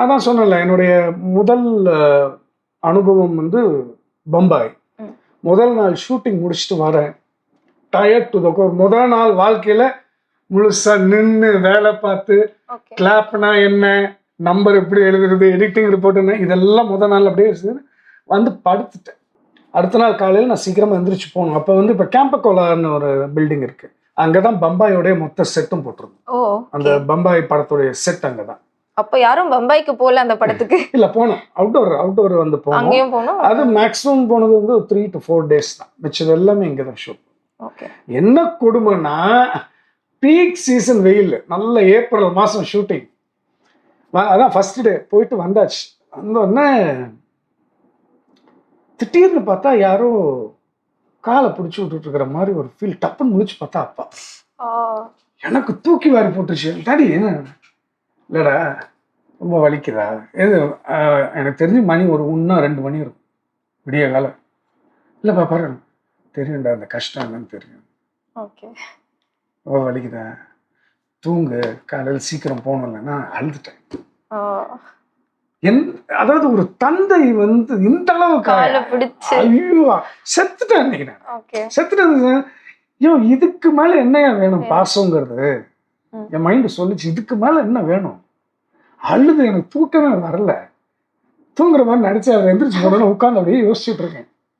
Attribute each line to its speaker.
Speaker 1: அதான் சொன்னேன்ல, என்னுடைய முதல் அனுபவம் வந்து பம்பாய். முதல் நாள் ஷூட்டிங் முடிச்சுட்டு வரேன், டயர்ட் டு த கோர். முதல் நாள் வாழ்க்கையில முழுசா நின்று வேலை பார்த்து, கிளாப்னா என்ன, நம்பர் எப்படி எழுதுறது, எடிட்டிங் ரிப்போர்ட் என்ன, இதெல்லாம் முதல் நாள் அப்படியே வந்து படுத்துட்டேன். அடுத்த நாள் காலையில் நான் சீக்கிரமாக எந்திரிச்சு போகணும். அப்போ வந்து இப்போ கேம்பகோலான்னு ஒரு பில்டிங் இருக்கு, அங்கே தான் பம்பாயோடைய மொத்த செட்டும் போட்டிருந்தோம். அந்த பம்பாய் படத்துடைய செட் அங்கே தான்.
Speaker 2: அப்ப யாரும் பம்பாய்க்கு போல அந்த படத்துக்கு?
Speaker 1: இல்ல, போனோம். அவுட்டோர் வந்து போனோம். அது மேக்ஸிமம் போனது வந்து 3 to 4 days தான். மிச்சது எல்லாமே இங்கே தான் ஷூட். என்ன கொடுமைன்னா, பீக் சீசன் வெயில், நல்ல ஏப்ரல் மாசம் ஷூட்டிங். அதான் ஃபர்ஸ்ட் டே போயிட்டு வந்தாச்சு. வந்தோடனே திடீர்னு பார்த்தா யாரோ காலை பிடிச்சி விட்டுட்டு இருக்கிற மாதிரி ஒரு ஃபீல். டப்புன்னு முடிச்சு பார்த்தா அப்பா. எனக்கு தூக்கி வாரி போட்டுச்சு. டாடி இல்லடா ரொம்ப வலிக்குதா? எது? எனக்கு தெரிஞ்சு மணி ஒரு 1-2 மணி இருக்கும், விடிய காலம். இல்லைப்பா பாரு, தெரியும்டா அந்த கஷ்டம் என்னன்னு தெரியும். ரொம்ப வலிக்குதா? தூங்கு, காலையில் சீக்கிரம் போகணும். இல்லைன்னா அழுதுட்டேன். அதாவது ஒரு தந்தை வந்து இந்த அளவுக்கு ஐயோ செத்துட்டேன் அன்னைக்கு. நான் செத்துட்டேன். இதுக்கு மேல என்னையா வேணும்? பாசங்கிறது என் மைண்ட் சொல்லிச்சு, இதுக்கு மேல என்ன வேணும்? அழுது எனக்கு தூக்கமே வரல. தூங்குற மாதிரி நடிச்சு அதை எந்திரிச்சு போடணும் உட்காந்து அப்படியே யோசிச்சுட்டு இருக்கேன்.